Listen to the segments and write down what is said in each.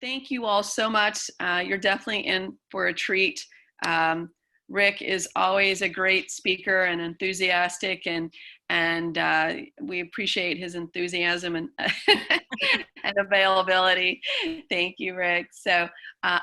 Thank you all so much. You're definitely in for a treat. Rick is always a great speaker and enthusiastic, and we appreciate his enthusiasm and and availability. Thank you, Rick. So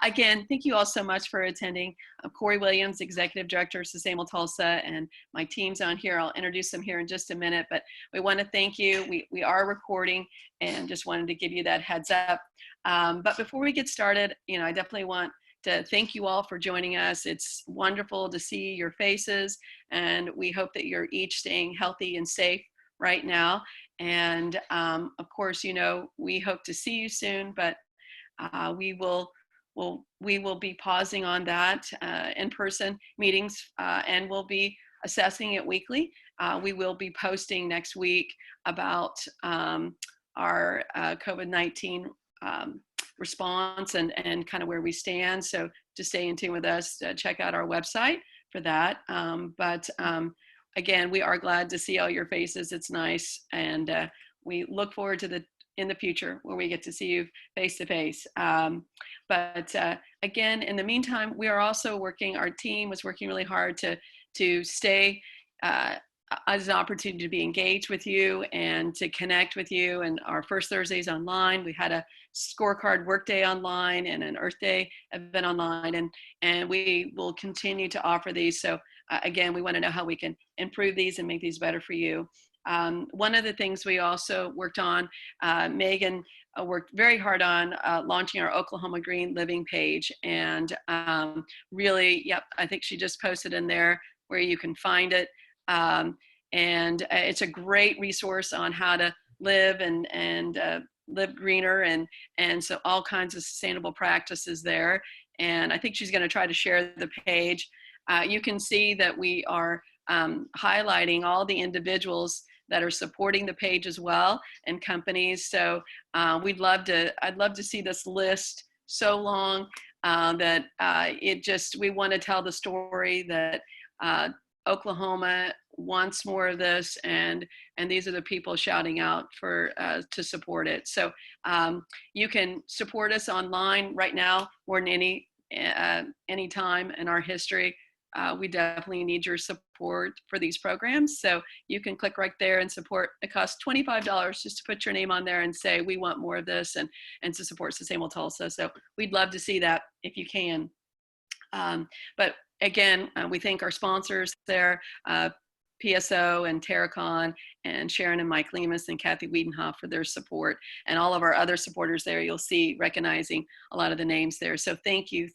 again, thank you all so much for attending. I'm Cory Williams, Executive Director of Sustainable Tulsa, and my team's on here. I'll introduce them here in just a minute, but we want to thank you. We are recording and just wanted to give you that heads up. But before we get started, I definitely want to thank you all for joining us. It's wonderful to see your faces, and we hope that you're each staying healthy and safe right now. And of course, we hope to see you soon, but we will be pausing on that in-person meetings, and we'll be assessing it weekly. We will be posting next week about our COVID-19 response and kind of where we stand. So just stay in tune with us. Check out our website for that. But again, we are glad to see all your faces. It's nice, and we look forward to in the future where we get to see you face to face. But again, in the meantime, we are also working. Our team was working really hard to stay as an opportunity to be engaged with you and to connect with you. And our first Thursdays online, we had a scorecard workday online and an Earth Day event online, and we will continue to offer these. So again, we want to know how we can improve these and make these better for you. One of the things we also worked on, Megan worked very hard on launching our Oklahoma Green Living page, and really, yep, I think she just posted in there where you can find it. And it's a great resource on how to live and live greener, and so all kinds of sustainable practices there. And I think she's going to try to share the page. You can see that we are highlighting all the individuals that are supporting the page as well, and companies. So I'd love to see this list so long that we want to tell the story that Oklahoma wants more of this, and these are the people shouting out for to support it. So you can support us online right now more than any time in our history. We definitely need your support for these programs. So you can click right there and support. It costs $25 just to put your name on there and say, we want more of this, and to support Sustainable Tulsa. So we'd love to see that if you can. But again, we thank our sponsors there, PSO and Terracon and Sharon and Mike Lemus and Kathy Wiedenhoff for their support, and all of our other supporters there. You'll see recognizing a lot of the names there. So thank you.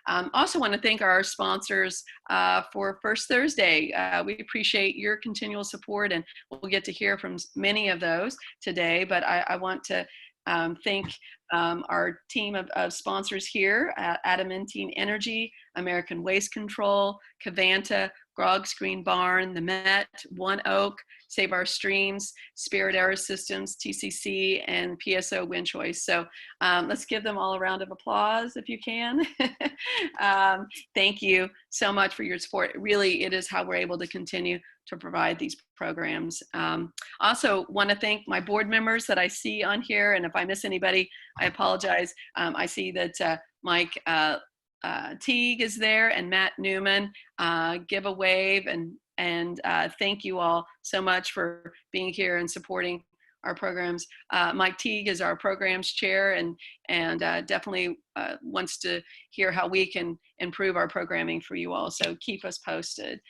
Also want to thank our sponsors for First Thursday. We appreciate your continual support, and we'll get to hear from many of those today, but I want to thank our team of sponsors here, Adamantine Energy, American Waste Control, Cavanta, Grogs Green Barn, the Met, One Oak, Save Our Streams, Spirit Air Systems, TCC, and PSO Wind Choice. So let's give them all a round of applause if you can. Thank you so much for your support. Really, it is how we're able to continue to provide these programs. Also want to thank my board members that I see on here, and if I miss anybody, I apologize. I see that Mike Teague is there, and Matt Newman. Give a wave, and thank you all so much for being here and supporting our programs. Mike Teague is our programs chair, and definitely wants to hear how we can improve our programming for you all. So keep us posted.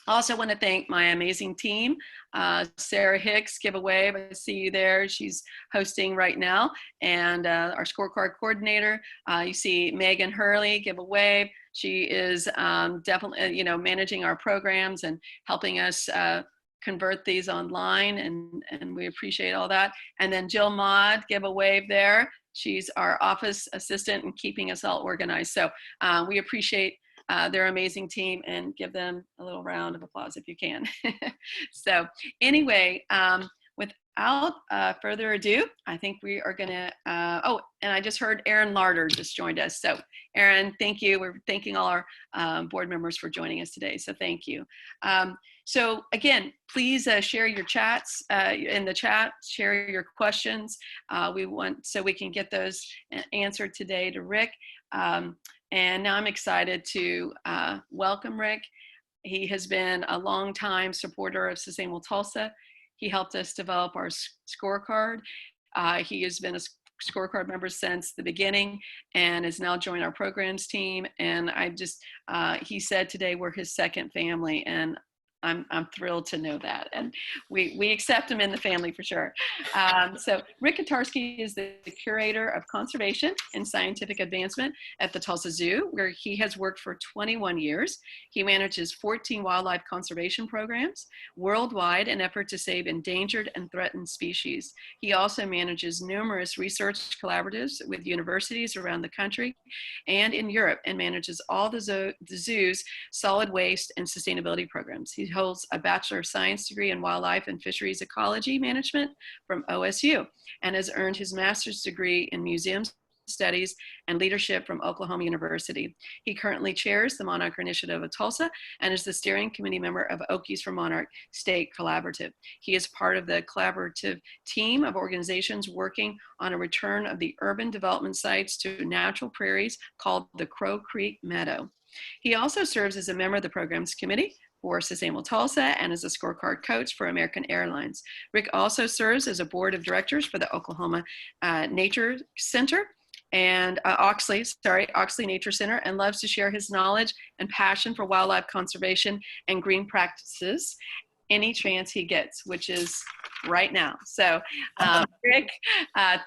I also want to thank my amazing team. Sarah Hicks, give a wave. I see you there. She's hosting right now. And our scorecard coordinator. You see Megan Hurley, give a wave. She is definitely, managing our programs and helping us convert these online, and we appreciate all that. And then Jill Maud, give a wave there. She's our office assistant and keeping us all organized. So we appreciate their amazing team, and give them a little round of applause if you can. So anyway, without further ado, I think we are gonna, oh, and I just heard Aaron Larder just joined us. So Aaron, thank you. We're thanking all our board members for joining us today. So thank you. So again, please share your chats in the chat, share your questions. We want, so we can get those answered today to Rick. And now I'm excited to welcome Rick. He has been a longtime supporter of Sustainable Tulsa. He helped us develop our scorecard. He has been a scorecard member since the beginning and has now joined our programs team. And he said today we're his second family, and I'm thrilled to know that. And we accept him in the family for sure. So Rick Kotarsky is the curator of conservation and scientific advancement at the Tulsa Zoo, where he has worked for 21 years. He manages 14 wildlife conservation programs worldwide in effort to save endangered and threatened species. He also manages numerous research collaboratives with universities around the country and in Europe, and manages all the zoo's solid waste and sustainability programs. He holds a Bachelor of Science degree in Wildlife and Fisheries Ecology Management from OSU, and has earned his master's degree in Museum Studies and Leadership from Oklahoma University. He currently chairs the Monarch Initiative of Tulsa and is the steering committee member of Okies for Monarch State Collaborative. He is part of the collaborative team of organizations working on a return of the urban development sites to natural prairies called the Crow Creek Meadow. He also serves as a member of the programs committee for Sustainable Tulsa and as a scorecard coach for American Airlines. Rick also serves as a board of directors for the Oklahoma Nature Center and Oxley Nature Center, and loves to share his knowledge and passion for wildlife conservation and green practices any chance he gets, which is right now. So Rick,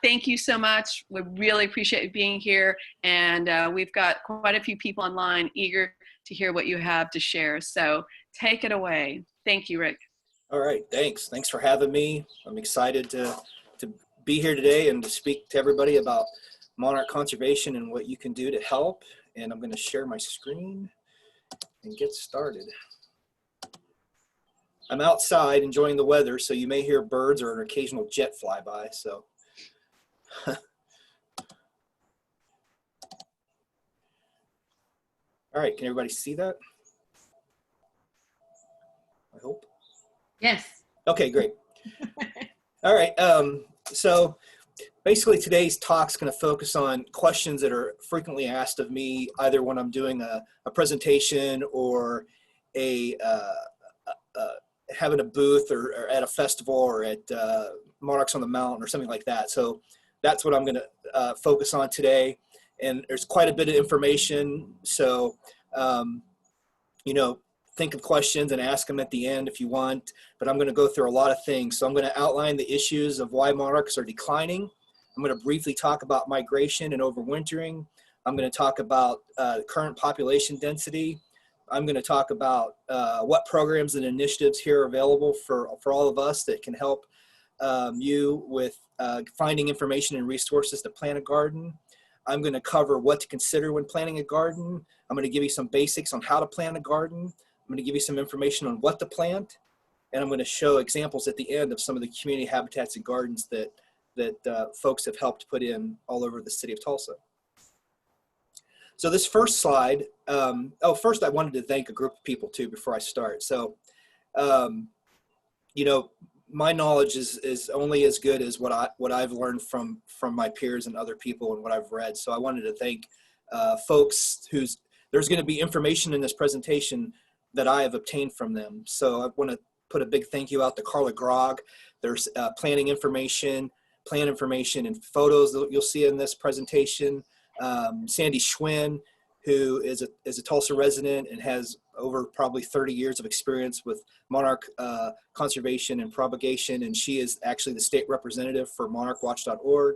thank you so much. We really appreciate you being here. And we've got quite a few people online eager to hear what you have to share. So take it away. Thank you, Rick. All right, thanks. Thanks for having me. I'm excited to be here today and to speak to everybody about monarch conservation and what you can do to help. And I'm going to share my screen and get started. I'm outside enjoying the weather, so you may hear birds or an occasional jet fly by. So all right, can everybody see that? I hope. Yes. Okay, great. All right, so basically today's talk is going to focus on questions that are frequently asked of me, either when I'm doing a presentation or having a booth or at a festival or at Monarchs on the Mountain or something like that. So that's what I'm going to focus on today. And there's quite a bit of information. So, you know, think of questions and ask them at the end if you want, but I'm going to go through a lot of things. So I'm going to outline the issues of why monarchs are declining. I'm going to briefly talk about migration and overwintering. I'm going to talk about current population density. I'm going to talk about what programs and initiatives here are available for all of us that can help you with finding information and resources to plant a garden. I'm going to cover what to consider when planting a garden. I'm going to give you some basics on how to plant a garden. I'm going to give you some information on what to plant. And I'm going to show examples at the end of some of the community habitats and gardens that folks have helped put in all over the city of Tulsa. So this first slide, first I wanted to thank a group of people too before I start. So, you know, my knowledge is only as good as what I've learned from my peers and other people and what I've read. So I wanted to thank folks there's going to be information in this presentation that I have obtained from them. So I want to put a big thank you out to Carla Grog. There's planning information, plan information, and photos that you'll see in this presentation. Sandy Schwinn, who is a Tulsa resident and has over probably 30 years of experience with monarch conservation and propagation, and she is actually the state representative for monarchwatch.org.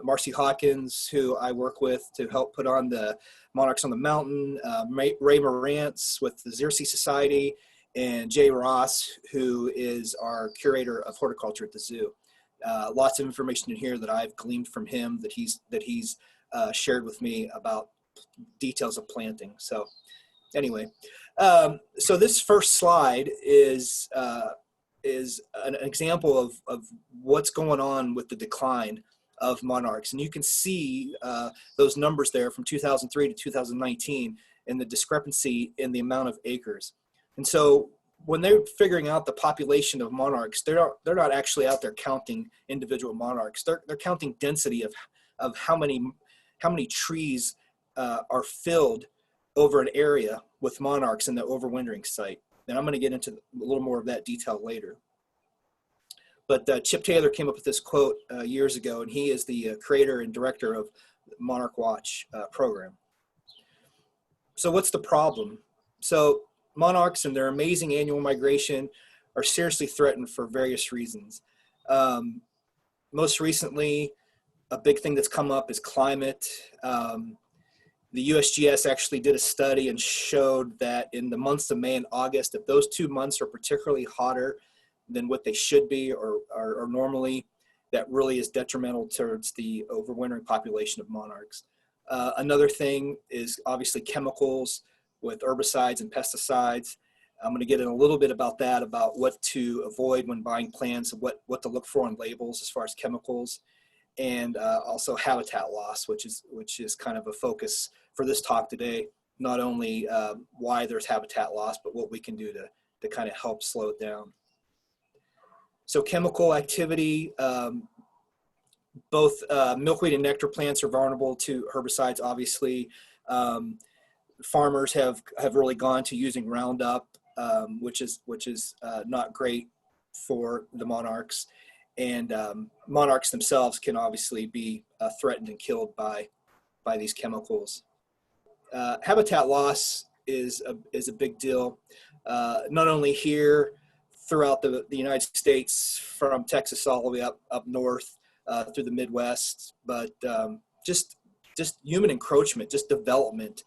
Marcy Hawkins, who I work with to help put on the Monarchs on the Mountain, Ray Morantz with the Xerces Society, and Jay Ross, who is our curator of horticulture at the zoo. Lots of information in here that I've gleaned from him that he's shared with me about details of planting. So anyway, so this first slide is an example of what's going on with the decline of monarchs. And you can see those numbers there from 2003 to 2019 and the discrepancy in the amount of acres. And so when they're figuring out the population of monarchs, they're not actually out there counting individual monarchs. They're counting density of how many trees are filled over an area with monarchs in the overwintering site. And I'm going to get into a little more of that detail later. But Chip Taylor came up with this quote years ago, and he is the creator and director of the Monarch Watch program. So what's the problem? So monarchs and their amazing annual migration are seriously threatened for various reasons. Most recently, a big thing that's come up is climate. The USGS actually did a study and showed that in the months of May and August, if those 2 months are particularly hotter than what they should be or normally, that really is detrimental towards the overwintering population of monarchs. Another thing is obviously chemicals with herbicides and pesticides. I'm going to get in a little bit about that, about what to avoid when buying plants, what to look for on labels as far as chemicals, and also habitat loss, which is kind of a focus for this talk today. Not only why there's habitat loss, but what we can do to kind of help slow it down. So chemical activity, both milkweed and nectar plants are vulnerable to herbicides, obviously. Farmers have really gone to using Roundup, which is not great for the monarchs. And monarchs themselves can obviously be threatened and killed by these chemicals. Habitat loss is a big deal, not only here throughout the United States, from Texas all the way up north through the Midwest, but just human encroachment, just development,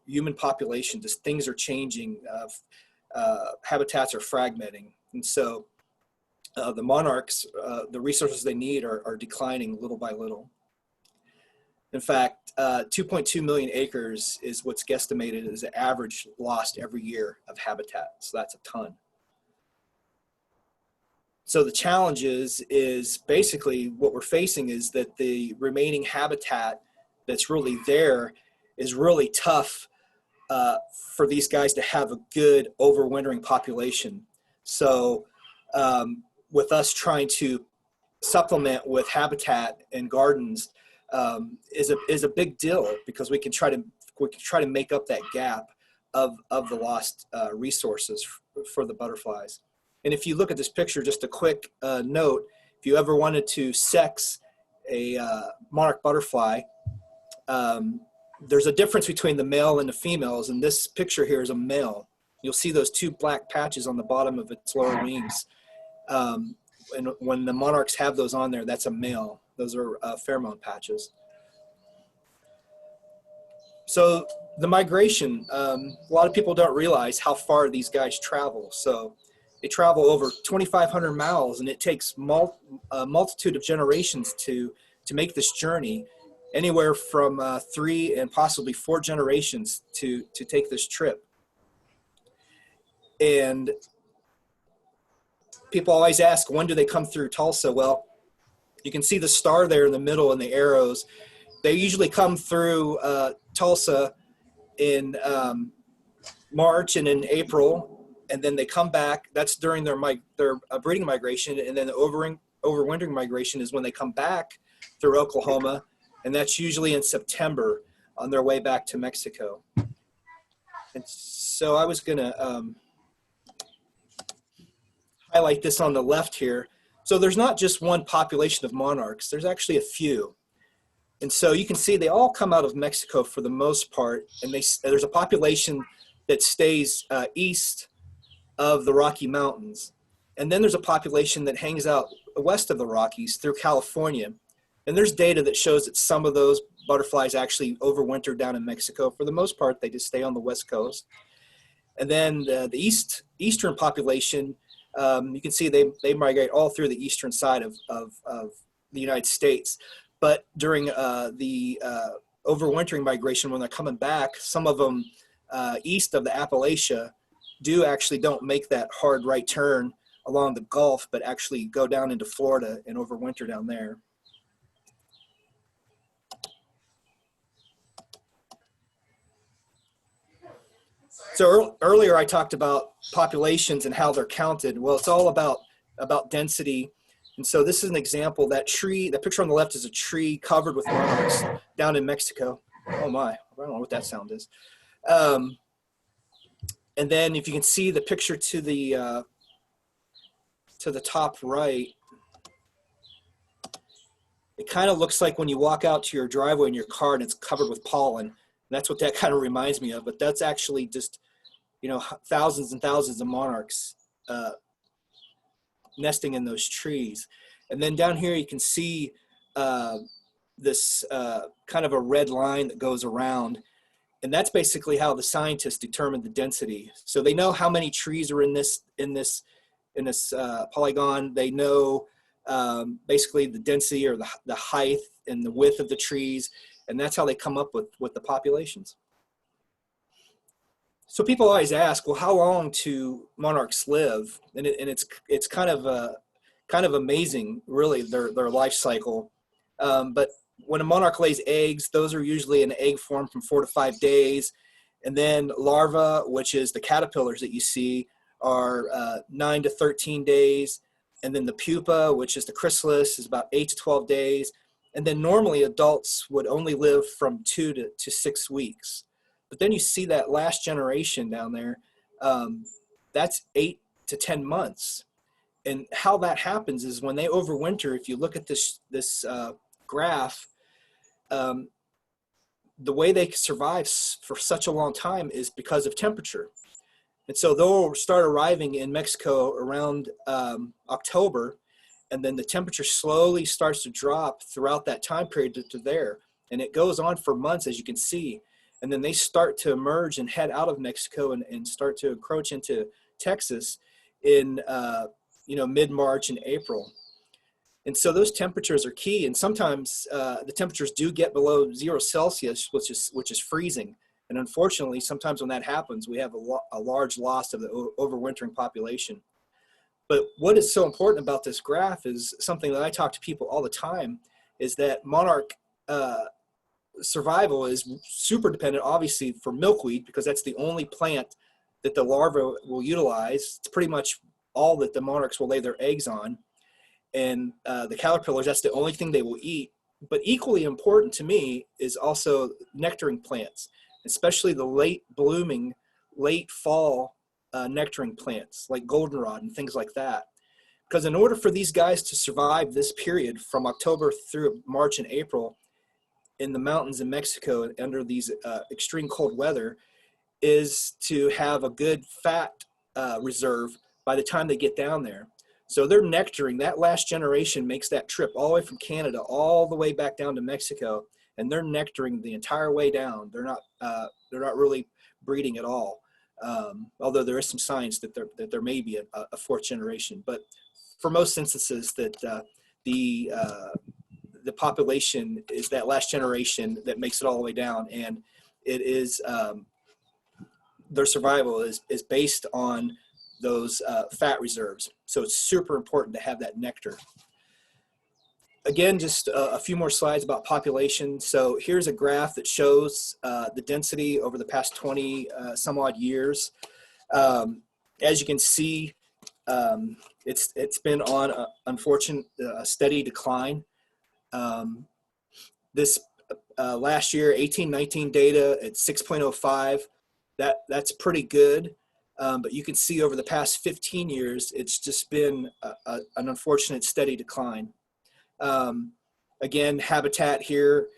human population, just things are changing, habitats are fragmenting. And so the monarchs, the resources they need are declining little by little. In fact, 2.2 million acres is what's guesstimated as the average lost every year of habitat. So that's a ton. So the challenge is basically what we're facing is that the remaining habitat that's really there is really tough for these guys to have a good overwintering population. So with us trying to supplement with habitat and gardens is a big deal, because we can try to make up that gap of the lost resources for the butterflies. And if you look at this picture, just a quick note, if you ever wanted to sex a monarch butterfly, there's a difference between the male and the females, and this picture here is a male. You'll see those two black patches on the bottom of its lower wings. And when the monarchs have those on there, that's a male. Those are pheromone patches. So the migration, a lot of people don't realize how far these guys travel. So they travel over 2,500 miles, and it takes a multitude of generations to make this journey, anywhere from 3 and possibly 4 generations to take this trip. And people always ask, when do they come through Tulsa? Well, you can see the star there in the middle and the arrows. They usually come through Tulsa in March and in April, and then they come back. That's during their breeding migration, and then the overwintering migration is when they come back through Oklahoma, and that's usually in September on their way back to Mexico. And so I was going to highlight this on the left here. So there's not just one population of monarchs, there's actually a few. And so you can see they all come out of Mexico for the most part, and there's a population that stays east of the Rocky Mountains. And then there's a population that hangs out west of the Rockies through California. And there's data that shows that some of those butterflies actually overwinter down in Mexico. For the most part, they just stay on the West Coast. And then the eastern population, you can see they migrate all through the eastern side of the United States. But during the overwintering migration, when they're coming back, some of them east of the Appalachia don't make that hard right turn along the Gulf, but actually go down into Florida and overwinter down there. So earlier I talked about populations and how they're counted. Well, it's all about density. And so this is an example. That tree, the picture on the left is a tree covered with monarchs down in Mexico. Oh my, I don't know what that sound is. And then if you can see the picture to the top right, it kind of looks like when you walk out to your driveway in your car and it's covered with pollen. And that's what that kind of reminds me of. But that's actually just, you know, thousands and thousands of monarchs nesting in those trees. And then down here you can see this kind of a red line that goes around. And that's basically how the scientists determine the density. So they know how many trees are in this polygon. They know basically the density or the height and the width of the trees, and that's how they come up with the populations. So people always ask, well, how long do monarchs live? And it's kind of amazing, really, their life cycle. But when a monarch lays eggs, those are usually in egg form from 4 to 5 days. And then larvae, which is the caterpillars that you see, are 9 to 13 days. And then the pupa, which is the chrysalis, is about 8 to 12 days. And then normally adults would only live from 2 to 6 weeks. But then you see that last generation down there, that's 8 to 10 months. And how that happens is when they overwinter, if you look at this graph, the way they survive for such a long time is because of temperature. And so they'll start arriving in Mexico around October, and then the temperature slowly starts to drop throughout that time period to there. And it goes on for months, as you can see. And then they start to emerge and head out of Mexico and start to encroach into Texas in mid-March and April. And so those temperatures are key. And sometimes the temperatures do get below 0 Celsius, which is freezing. And unfortunately, sometimes when that happens, we have a large loss of the overwintering population. But what is so important about this graph is something that I talk to people all the time, is that monarch survival is super dependent, obviously, for milkweed, because that's the only plant that the larvae will utilize. It's pretty much all that the monarchs will lay their eggs on. And the caterpillars, that's the only thing they will eat. But equally important to me is also nectaring plants, especially the late blooming, late fall nectaring plants like goldenrod and things like that. Because in order for these guys to survive this period from October through March and April in the mountains in Mexico under these extreme cold weather, is to have a good fat reserve by the time they get down there. So they're nectaring. That last generation makes that trip all the way from Canada all the way back down to Mexico, and they're nectaring the entire way down. They're not really breeding at all, although there is some signs that there may be a 4th generation. But for most instances, that the population is that last generation that makes it all the way down, and it is their survival is based on those fat reserves. So it's super important to have that nectar. Again, just a few more slides about population. So here's a graph that shows the density over the past 20 some odd years. As you can see, it's been on a unfortunate steady decline. This last year, 18-19 data at 6.05, that's pretty good. But you can see over the past 15 years, it's just been an unfortunate steady decline. Again, habitat here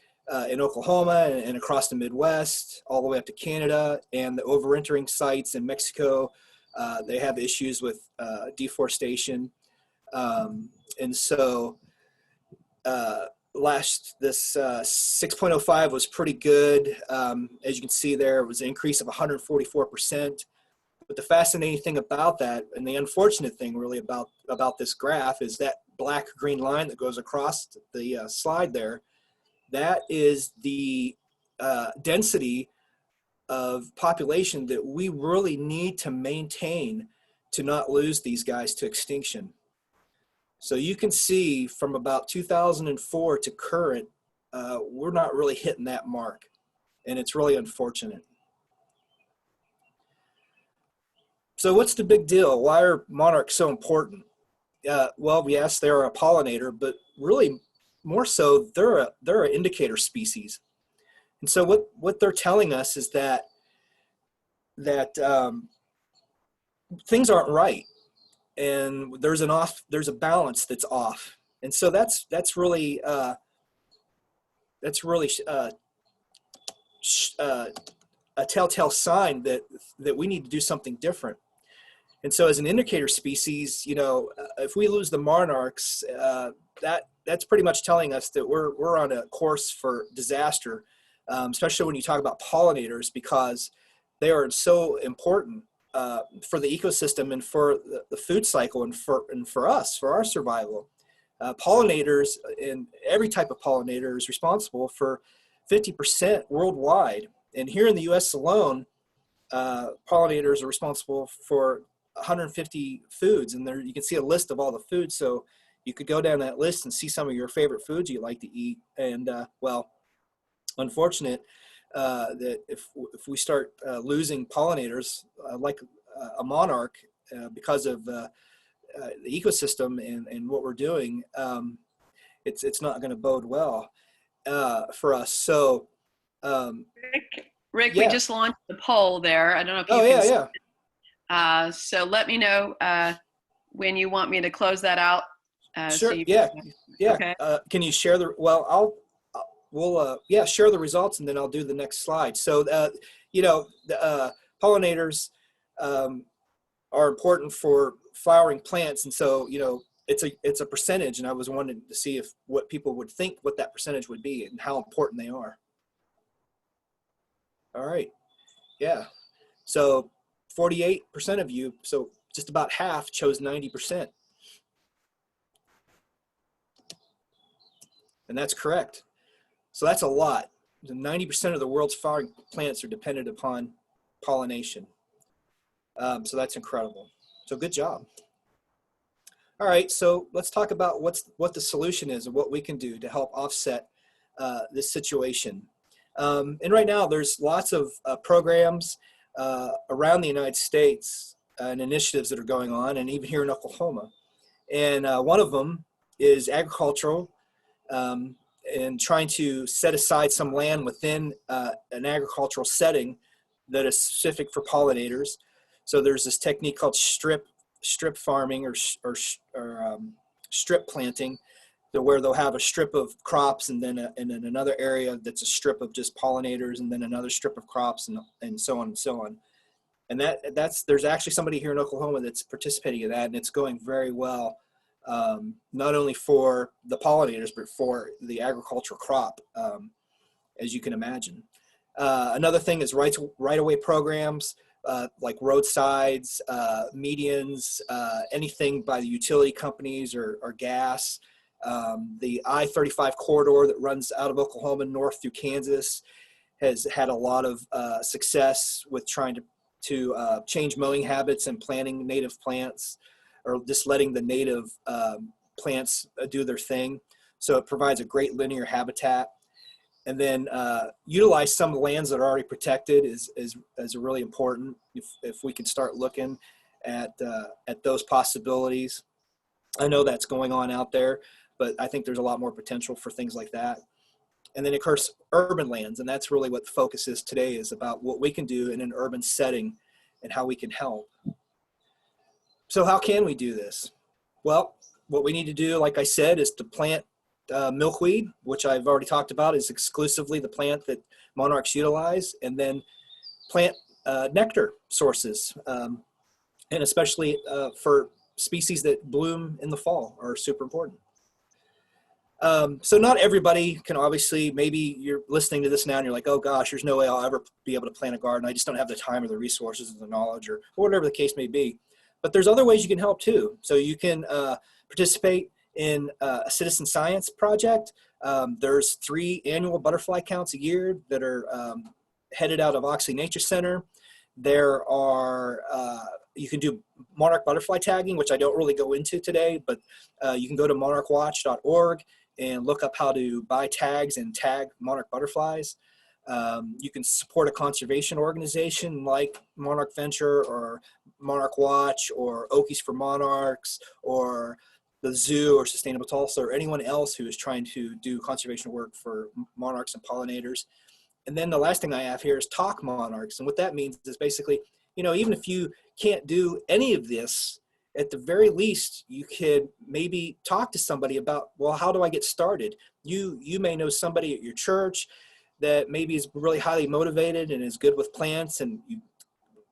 in Oklahoma and across the Midwest, all the way up to Canada, and the overwintering sites in Mexico, they have issues with deforestation. And so this 6.05 was pretty good. As you can see there, it was an increase of 144%. But the fascinating thing about that, and the unfortunate thing really about this graph, is that black-green line that goes across the slide there. That is the density of population that we really need to maintain to not lose these guys to extinction. So you can see from about 2004 to current, we're not really hitting that mark, and it's really unfortunate. So what's the big deal? Why are monarchs so important? Well, yes, they're a pollinator, but really more so, they're an indicator species. And so what they're telling us is that things aren't right, and there's a balance that's off. And so that's really a telltale sign that we need to do something different. And so as an indicator species, if we lose the monarchs, that's pretty much telling us that we're on a course for disaster, especially when you talk about pollinators, because they are so important for the ecosystem and for the food cycle and for us, for our survival. Pollinators, and every type of pollinator, is responsible for 50% worldwide. And here in the US alone, pollinators are responsible for 150 foods, and there you can see a list of all the foods. So you could go down that list and see some of your favorite foods you like to eat. And well, unfortunate that if we start losing pollinators like a monarch because of the ecosystem and what we're doing, it's not going to bode well for us. So Rick, we yeah. just launched the poll there. I don't know if you Oh, can yeah, yeah. So let me know when you want me to close that out. Sure. So Yeah. Okay. Can you share we'll share the results, and then I'll do the next slide. So the pollinators are important for flowering plants, and so it's a percentage, and I was wanting to see what people would think what that percentage would be and how important they are. All right. Yeah. So 48% of you, so just about half, chose 90%. And that's correct. So that's a lot. 90% of the world's flowering plants are dependent upon pollination. So that's incredible. So good job. All right, so let's talk about what the solution is and what we can do to help offset this situation. And right now, there's lots of programs around the United States and initiatives that are going on, and even here in Oklahoma. And one of them is agricultural, and trying to set aside some land within an agricultural setting that is specific for pollinators. So there's this technique called strip farming or strip planting, where they'll have a strip of crops and then another area that's a strip of just pollinators, and then another strip of crops, and so on and so on. And there's actually somebody here in Oklahoma that's participating in that, and it's going very well. Not only for the pollinators, but for the agricultural crop, as you can imagine. Another thing is right-of-way programs, like roadsides, medians, anything by the utility companies or gas. The I-35 corridor that runs out of Oklahoma north through Kansas has had a lot of success with trying to change mowing habits and planting native plants, or just letting the native plants do their thing. So it provides a great linear habitat. And then utilize some of the lands that are already protected is really important. If we could start looking at those possibilities. I know that's going on out there, but I think there's a lot more potential for things like that. And then of course, urban lands, and that's really what the focus is today, is about what we can do in an urban setting and how we can help. So how can we do this? Well, what we need to do, like I said, is to plant milkweed, which I've already talked about, is exclusively the plant that monarchs utilize, and then plant nectar sources, and especially for species that bloom in the fall are super important. So not everybody can, obviously, maybe you're listening to this now and you're like, oh gosh, there's no way I'll ever be able to plant a garden. I just don't have the time or the resources or the knowledge, or whatever the case may be. But there's other ways you can help too. So you can participate in a citizen science project. There's 3 annual butterfly counts a year that are headed out of Oxley Nature Center. There are, you can do monarch butterfly tagging, which I don't really go into today, but you can go to monarchwatch.org and look up how to buy tags and tag monarch butterflies. You can support a conservation organization like Monarch Venture or Monarch Watch or Okies for Monarchs or the zoo or Sustainable Tulsa or anyone else who is trying to do conservation work for monarchs and pollinators. And then the last thing I have here is Talk Monarchs. And what that means is basically, you know, even if you can't do any of this, at the very least, you could maybe talk to somebody about, well, how do I get started? You may know somebody at your church that maybe is really highly motivated and is good with plants, and you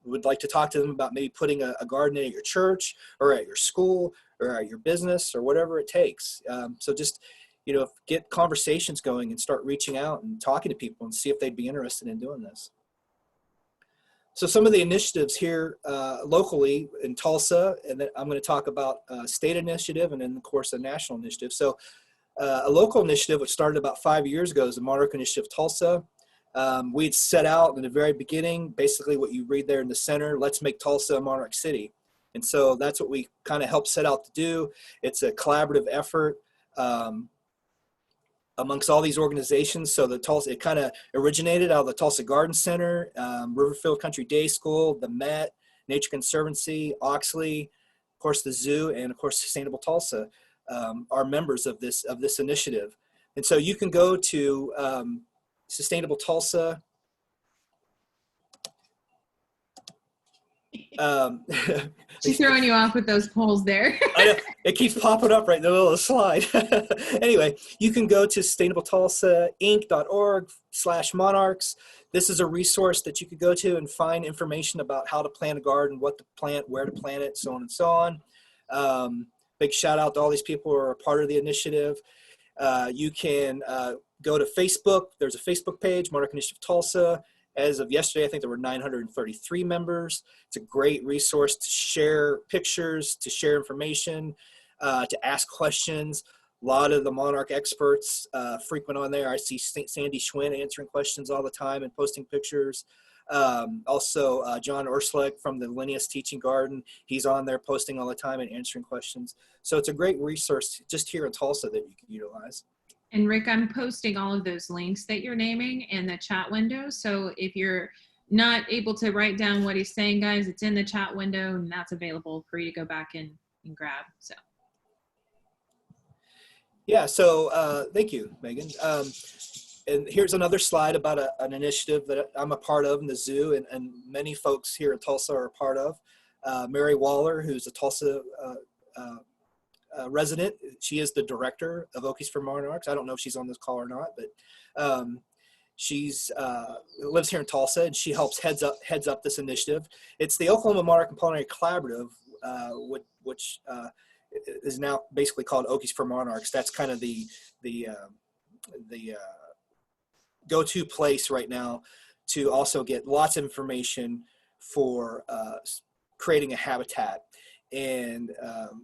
would like to talk to them about maybe putting a garden at your church or at your school or at your business or whatever it takes. So just, you know, get conversations going and start reaching out and talking to people and see if they'd be interested in doing this. So some of the initiatives here locally in Tulsa, and then I'm going to talk about a state initiative and then of course a national initiative. So a local initiative, which started about 5 years ago, is the Monarch Initiative Tulsa. We'd set out in the very beginning, basically what you read there in the center, let's make Tulsa a monarch city. And so that's what we kind of helped set out to do. It's a collaborative effort amongst all these organizations. So the Tulsa, it kind of originated out of the Tulsa Garden Center, Riverfield Country Day School, the Met, Nature Conservancy, Oxley, of course the zoo, and of course Sustainable Tulsa are members of this initiative. And so you can go to Sustainable Tulsa. She's throwing you off with those polls there. I know, it keeps popping up right in the middle of the slide. Anyway, you can go to sustainabletulsainc.org/monarchs. This is a resource that you could go to and find information about how to plant a garden, what to plant, where to plant it, so on and so on. Big shout out to all these people who are a part of the initiative. You can go to Facebook. There's a Facebook page, Monarch Initiative Tulsa. As of yesterday, I think there were 933 members. It's a great resource to share pictures, to share information, to ask questions. A lot of the Monarch experts frequent on there. I see Sandy Schwinn answering questions all the time and posting pictures. Also, John Urslick from the Linnaeus Teaching Garden. He's on there posting all the time and answering questions. So it's a great resource just here in Tulsa that you can utilize. And Rick, I'm posting all of those links that you're naming in the chat window. So if you're not able to write down what he's saying, guys, it's in the chat window and that's available for you to go back and grab. So. Yeah, so thank you, Megan. And here's another slide about an initiative that I'm a part of in the zoo, and many folks here in Tulsa are a part of. Mary Waller, who's a Tulsa resident, she is the director of Okies for Monarchs. I don't know if she's on this call or not, but she's lives here in Tulsa, and she helps heads up this initiative. It's the Oklahoma Monarch and Pollinator Collaborative, which is now basically called Okies for Monarchs. That's kind of the go-to place right now to also get lots of information for creating a habitat. And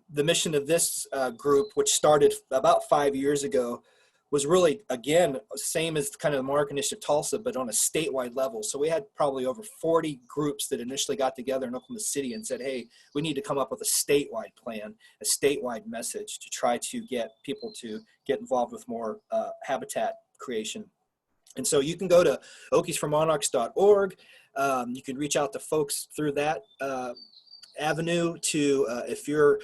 the mission of this group, which started about 5 years ago, was really, again, same as kind of the Monarch Initiative Tulsa, but on a statewide level. So we had probably over 40 groups that initially got together in Oklahoma City and said, hey, we need to come up with a statewide plan, a statewide message to try to get people to get involved with more habitat creation. And so you can go to okiesformonarchs.org. You can reach out to folks through that avenue to if you're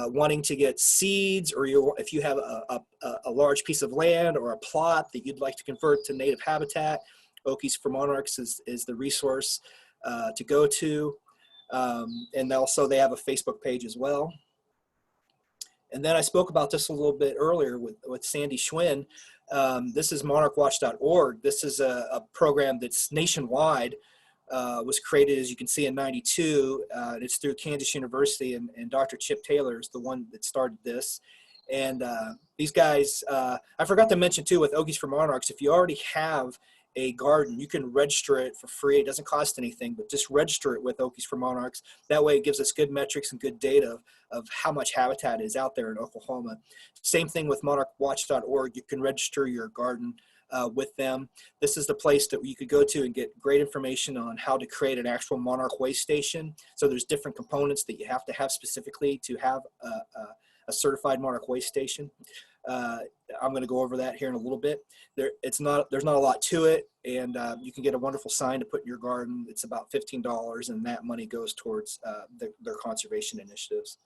wanting to get seeds, or if you have a large piece of land or a plot that you'd like to convert to native habitat, Okies for Monarchs is the resource to go to. And also they have a Facebook page as well. And then I spoke about this a little bit earlier with Sandy Schwinn. This is monarchwatch.org. This is a program that's nationwide. Was created, as you can see, in '92. It's through Kansas University, and Dr. Chip Taylor is the one that started this. And these guys, I forgot to mention too, with Okies for Monarchs, if you already have a garden, you can register it for free. It doesn't cost anything, but just register it with Okies for Monarchs. That way it gives us good metrics and good data of how much habitat is out there in Oklahoma. Same thing with monarchwatch.org. You can register your garden with them. This is the place that you could go to and get great information on how to create an actual monarch waste station. So there's different components that you have to have specifically to have a certified monarch waste station. I'm going to go over that here in a little bit. There's not a lot to it, and you can get a wonderful sign to put in your garden. It's about $15, and that money goes towards their conservation initiatives.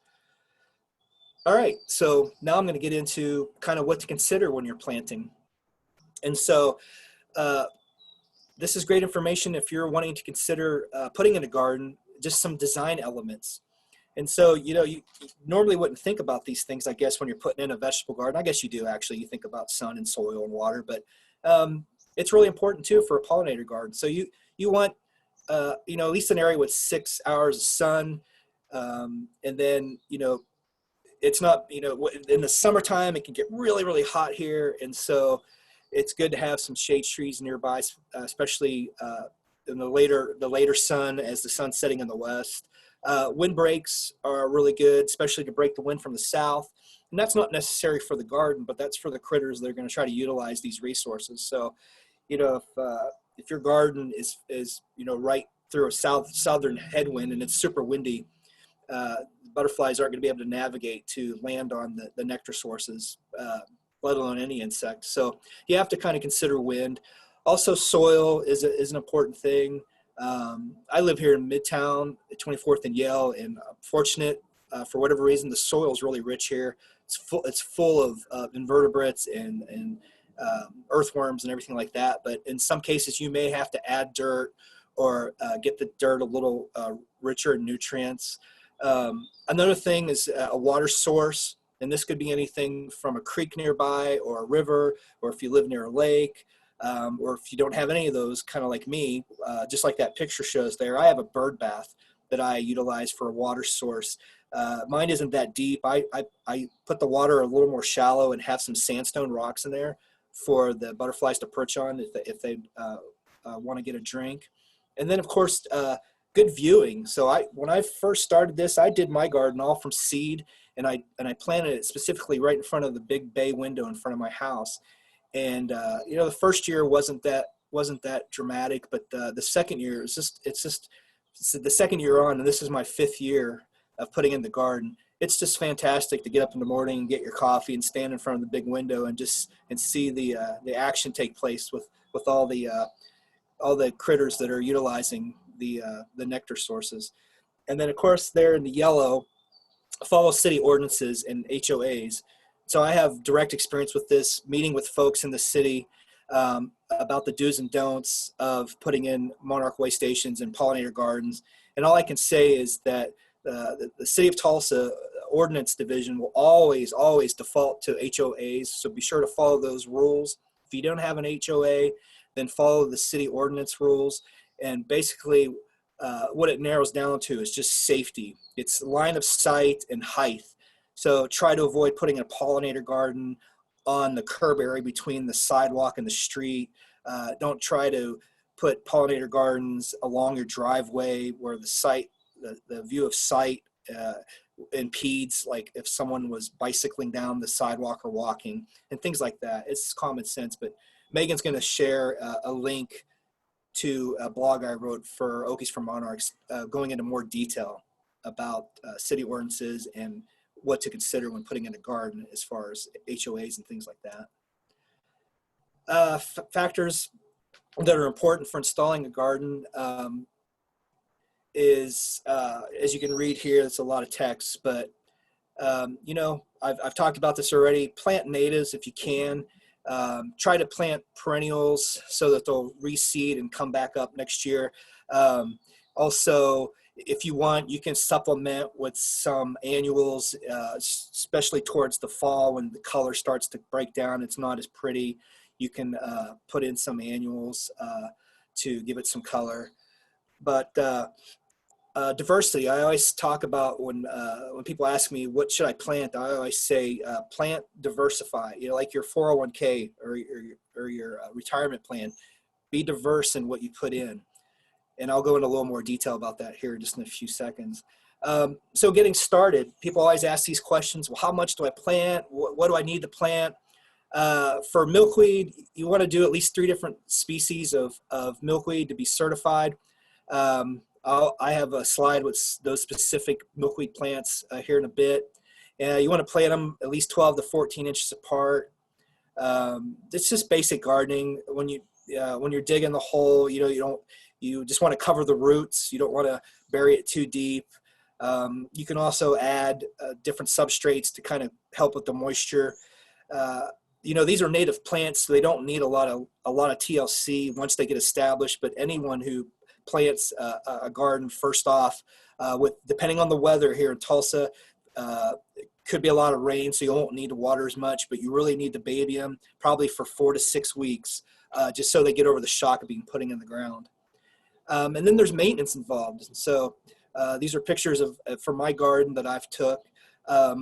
All right, so now I'm going to get into kind of what to consider when you're planting. And so this is great information if you're wanting to consider putting in a garden, just some design elements. And so, you normally wouldn't think about these things, I guess, when you're putting in a vegetable garden. I guess you do, actually. You think about sun and soil and water, but it's really important, too, for a pollinator garden. So you want, at least an area with 6 hours of sun. And then, it's not, in the summertime, it can get really, really hot here. And so it's good to have some shade trees nearby, especially in the later sun as the sun's setting in the west. Wind breaks are really good, especially to break the wind from the south. And that's not necessary for the garden, but that's for the critters that are going to try to utilize these resources. So, if your garden is right through a southern headwind and it's super windy, butterflies aren't going to be able to navigate to land on the nectar sources, let alone any insect. So you have to kind of consider wind. Also, soil is an important thing. I live here in Midtown at 24th and Yale, and I'm fortunate for whatever reason, the soil is really rich here. It's full of invertebrates and earthworms and everything like that. But in some cases, you may have to add dirt or get the dirt a little richer in nutrients. Another thing is a water source, and this could be anything from a creek nearby or a river, or if you live near a lake. Or if you don't have any of those, kind of like me, just like that picture shows there, I have a bird bath that I utilize for a water source. Mine isn't that deep. I put the water a little more shallow and have some sandstone rocks in there for the butterflies to perch on if they want to get a drink. And then, of course, good viewing. So when I first started this, I did my garden all from seed, and I planted it specifically right in front of the big bay window in front of my house. And the first year wasn't that dramatic, but the second year it's the second year on, and this is my 5th year of putting in the garden. It's just fantastic to get up in the morning and get your coffee and stand in front of the big window and see the action take place with all the critters that are utilizing the nectar sources. And then, of course, there in the yellow, follow city ordinances and HOAs. So I have direct experience with this, meeting with folks in the city about the do's and don'ts of putting in monarch way stations and pollinator gardens. And all I can say is that the City of Tulsa Ordinance Division will always default to HOAs. So be sure to follow those rules. If you don't have an HOA, then follow the city ordinance rules. And basically what it narrows down to is just safety. It's line of sight and height. So try to avoid putting a pollinator garden on the curb area between the sidewalk and the street. Don't try to put pollinator gardens along your driveway where the view of sight impedes, like if someone was bicycling down the sidewalk or walking, and things like that. It's common sense, but Megan's going to share a link to a blog I wrote for Okies for Monarchs going into more detail about city ordinances and what to consider when putting in a garden as far as HOAs and things like that. Factors that are important for installing a garden is, as you can read here, it's a lot of text, but I've talked about this already. Plant natives if you can. Try to plant perennials so that they'll reseed and come back up next year. Also, if you want, you can supplement with some annuals, especially towards the fall when the color starts to break down. It's not as pretty. You can put in some annuals to give it some color. But diversity, I always talk about when people ask me, what should I plant? I always say plant, diversify, like your 401k or your retirement plan. Be diverse in what you put in. And I'll go into a little more detail about that here just in a few seconds. So getting started, people always ask these questions. Well, how much do I plant? What do I need to plant? For milkweed, you want to do at least 3 different species of milkweed to be certified. I have a slide with those specific milkweed plants here in a bit. You want to plant them at least 12 to 14 inches apart. It's just basic gardening. When you're digging the hole, you just want to cover the roots. You don't want to bury it too deep. You can also add different substrates to kind of help with the moisture. These are native plants, so they don't need a lot of TLC once they get established. But anyone who plants a garden, first off, depending on the weather here in Tulsa, it could be a lot of rain, so you won't need to water as much. But you really need to baby them probably for 4 to 6 weeks, just so they get over the shock of being putting in the ground. And then there's maintenance involved. And so these are pictures from my garden that I've took. I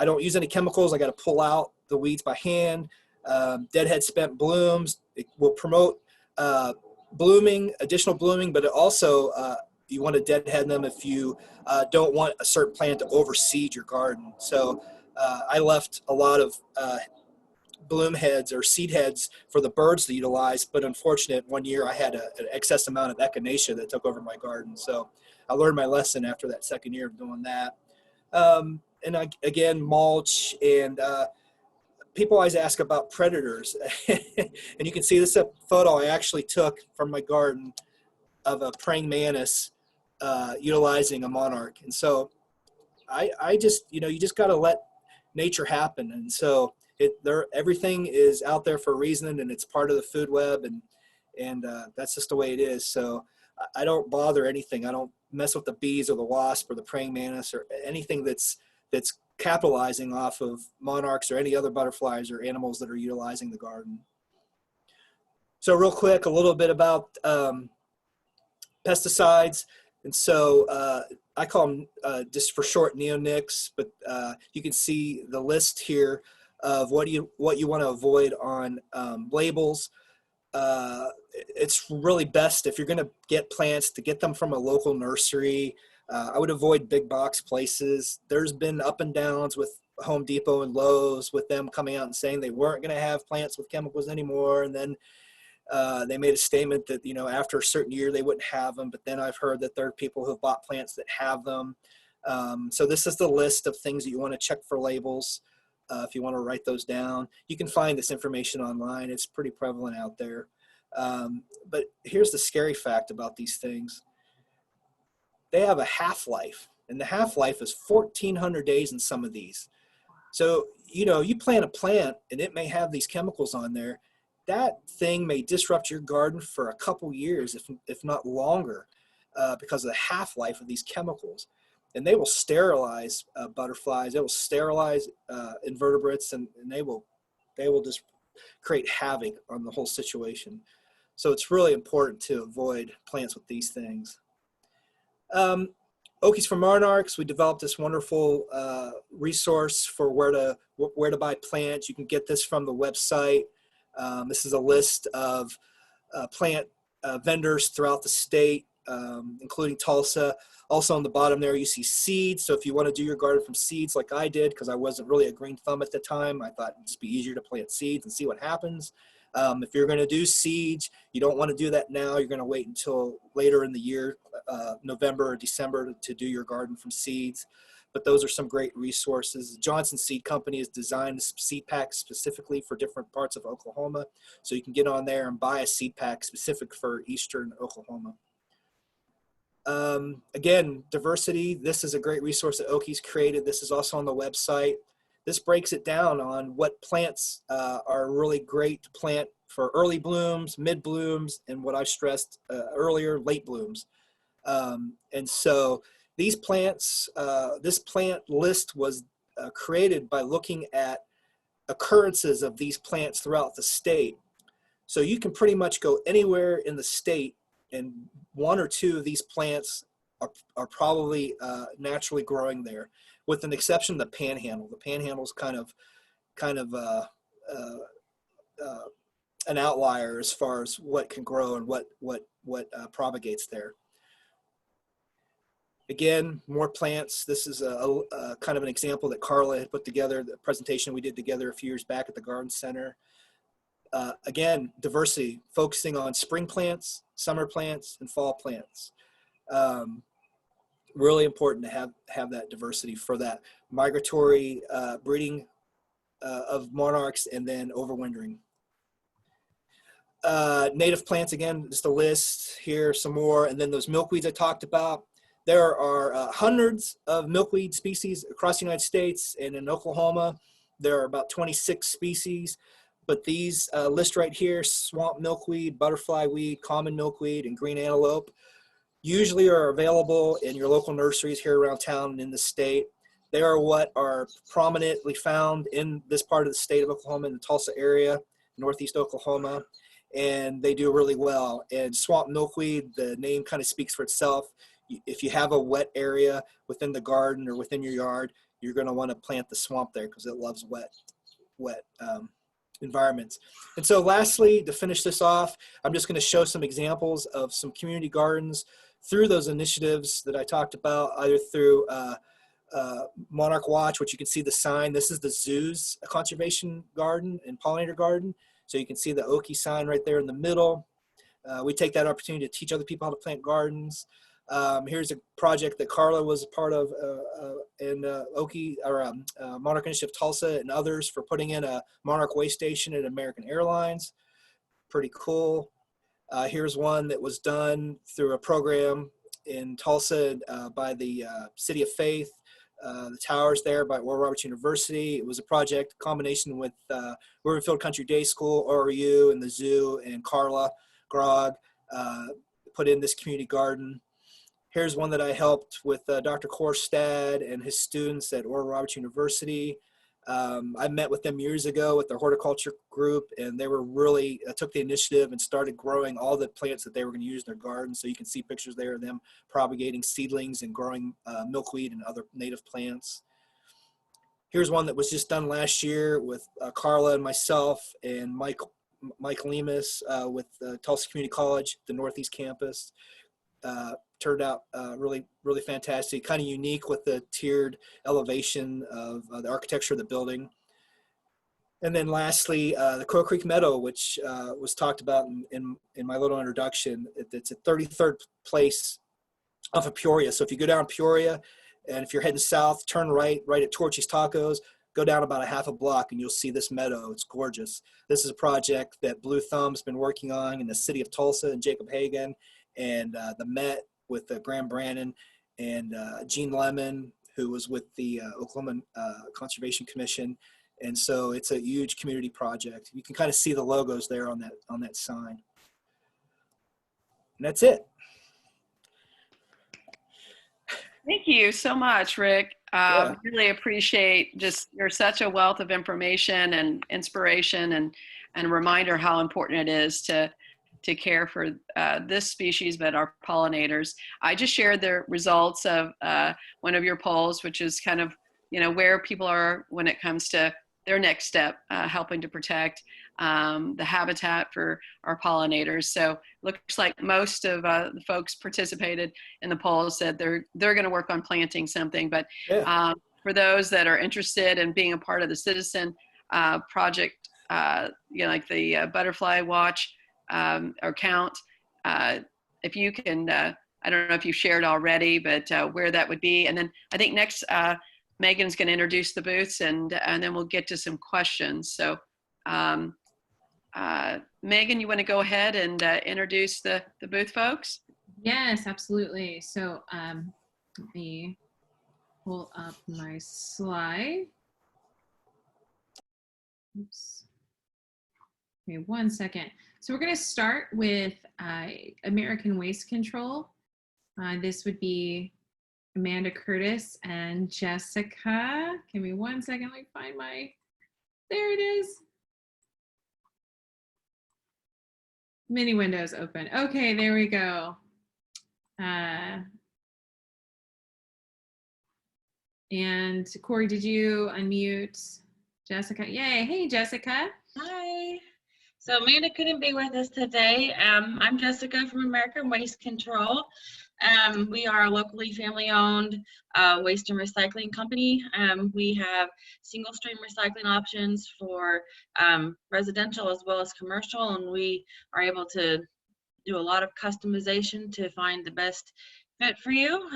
don't use any chemicals. I got to pull out the weeds by hand. Deadhead spent blooms. It will promote additional blooming, but it also you want to deadhead them if you don't want a certain plant to overseed your garden. So I left a lot of bloom heads or seed heads for the birds to utilize, but unfortunate one year I had an excess amount of echinacea that took over my garden. So I learned my lesson after that second year of doing that. Again, mulch, and people always ask about predators. And you can see this photo I actually took from my garden of a praying mantis utilizing a monarch. And so I just, you just got to let nature happen. And so everything is out there for a reason, and it's part of the food web, and that's just the way it is. So I don't bother anything. I don't mess with the bees or the wasp or the praying mantis or anything that's capitalizing off of monarchs or any other butterflies or animals that are utilizing the garden. So real quick, a little bit about pesticides. And so I call them just for short neonics, but you can see the list here of what you want to avoid on labels. It's really best if you're going to get plants to get them from a local nursery. I would avoid big box places. There's been up and downs with Home Depot and Lowe's with them coming out and saying they weren't going to have plants with chemicals anymore. And then they made a statement that, after a certain year they wouldn't have them. But then I've heard that there are people who have bought plants that have them. So this is the list of things that you want to check for labels. If you want to write those down, you can find this information online. It's pretty prevalent out there. But here's the scary fact about these things. They have a half-life, and the half-life is 1,400 days in some of these. So, you plant a plant and it may have these chemicals on there. That thing may disrupt your garden for a couple years, if not longer, because of the half-life of these chemicals. And they will sterilize butterflies. They will sterilize invertebrates, and they will just create havoc on the whole situation. So it's really important to avoid plants with these things. Okies for Monarchs, we developed this wonderful resource for where to buy plants. You can get this from the website. This is a list of plant vendors throughout the state, including Tulsa. Also on the bottom there, you see seeds. So if you want to do your garden from seeds like I did, because I wasn't really a green thumb at the time, I thought it'd just be easier to plant seeds and see what happens. If you're going to do seeds, you don't want to do that now. You're going to wait until later in the year, November or December, to do your garden from seeds. But those are some great resources. Johnson Seed Company has designed seed packs specifically for different parts of Oklahoma. So you can get on there and buy a seed pack specific for eastern Oklahoma. Again, diversity. This is a great resource that Okies created. This is also on the website. This breaks it down on what plants are really great to plant for early blooms, mid blooms, and what I stressed earlier, late blooms. And so these plants, this plant list was created by looking at occurrences of these plants throughout the state. So you can pretty much go anywhere in the state, and one or two of these plants are probably naturally growing there, with an exception of the panhandle. The panhandle is kind of an outlier as far as what can grow and what propagates there. Again, more plants. This is a kind of an example that Carla had put together, the presentation we did together a few years back at the Garden Center. Again, diversity, focusing on spring plants, summer plants, and fall plants. really important to have that diversity for that migratory breeding of monarchs, and then overwintering. Native plants, again, just a list here, some more, and then those milkweeds I talked about. There are hundreds of milkweed species across the United States, and in Oklahoma, there are about 26 species. But these list right here, swamp milkweed, butterfly weed, common milkweed, and green antelope, usually are available in your local nurseries here around town and in the state. They are what are prominently found in this part of the state of Oklahoma, in the Tulsa area, northeast Oklahoma, and they do really well. And swamp milkweed, the name kind of speaks for itself. If you have a wet area within the garden or within your yard, you're going to want to plant the swamp there because it loves wet environments. And so lastly, to finish this off, I'm just going to show some examples of some community gardens through those initiatives that I talked about, either through Monarch Watch, which you can see the sign. This is the zoo's conservation garden and pollinator garden. So you can see the Okie sign right there in the middle. We take that opportunity to teach other people how to plant gardens. Here's a project that Carla was a part of in Okie, or Monarch Initiative Tulsa and others, for putting in a Monarch way station at American Airlines. Pretty cool. Here's one that was done through a program in Tulsa by the City of Faith, the towers there by Oral Roberts University. It was a project combination with Riverfield Country Day School, ORU, and the zoo, and Carla Grog put in this community garden. Here's one that I helped with Dr. Korstad and his students at Oral Roberts University. I met with them years ago with their horticulture group, and they were really took the initiative and started growing all the plants that they were going to use in their garden. So you can see pictures there of them propagating seedlings and growing milkweed and other native plants. Here's one that was just done last year with Carla and myself and Mike Lemus with Tulsa Community College, the Northeast campus. Turned out really fantastic, kind of unique with the tiered elevation of the architecture of the building. And then lastly, the Crow Creek Meadow, which was talked about in my little introduction. It's at 33rd place off of Peoria. So if you go down Peoria, and if you're heading south, turn right at Torchy's Tacos, go down about a half a block and you'll see this meadow. It's gorgeous. This is a project that Blue Thumb's been working on in the city of Tulsa and Jacob Hagan, and the Met with Graham Brannon and Gene Lemon, who was with the Oklahoma Conservation Commission. And so it's a huge community project. You can kind of see the logos there on that sign. And that's it. Thank you so much, Rick. Really appreciate you're such a wealth of information and inspiration, and a reminder how important it is to care for this species, but our pollinators. I just shared the results of one of your polls, which is kind of, where people are when it comes to their next step, helping to protect the habitat for our pollinators. So looks like most of the folks participated in the poll said they're going to work on planting something. But for those that are interested in being a part of the citizen project, like the Butterfly Watch, or count, if you can, I don't know if you've shared already, but where that would be. And then I think next, Megan's going to introduce the booths, and then we'll get to some questions. So Megan, you want to go ahead and introduce the booth folks? Yes, absolutely. So let me pull up my slide. Oops. Okay, 1 second. So we're going to start with American Waste Control. This would be Amanda Curtis and Jessica. Give me 1 second. Let me find there it is. Mini windows open. Okay, there we go. And Cory, did you unmute Jessica? Yay. Hey, Jessica. Hi. So Amanda couldn't be with us today. I'm Jessica from American Waste Control. We are a locally family-owned waste and recycling company. We have single-stream recycling options for residential as well as commercial, and we are able to do a lot of customization to find the best fit for you.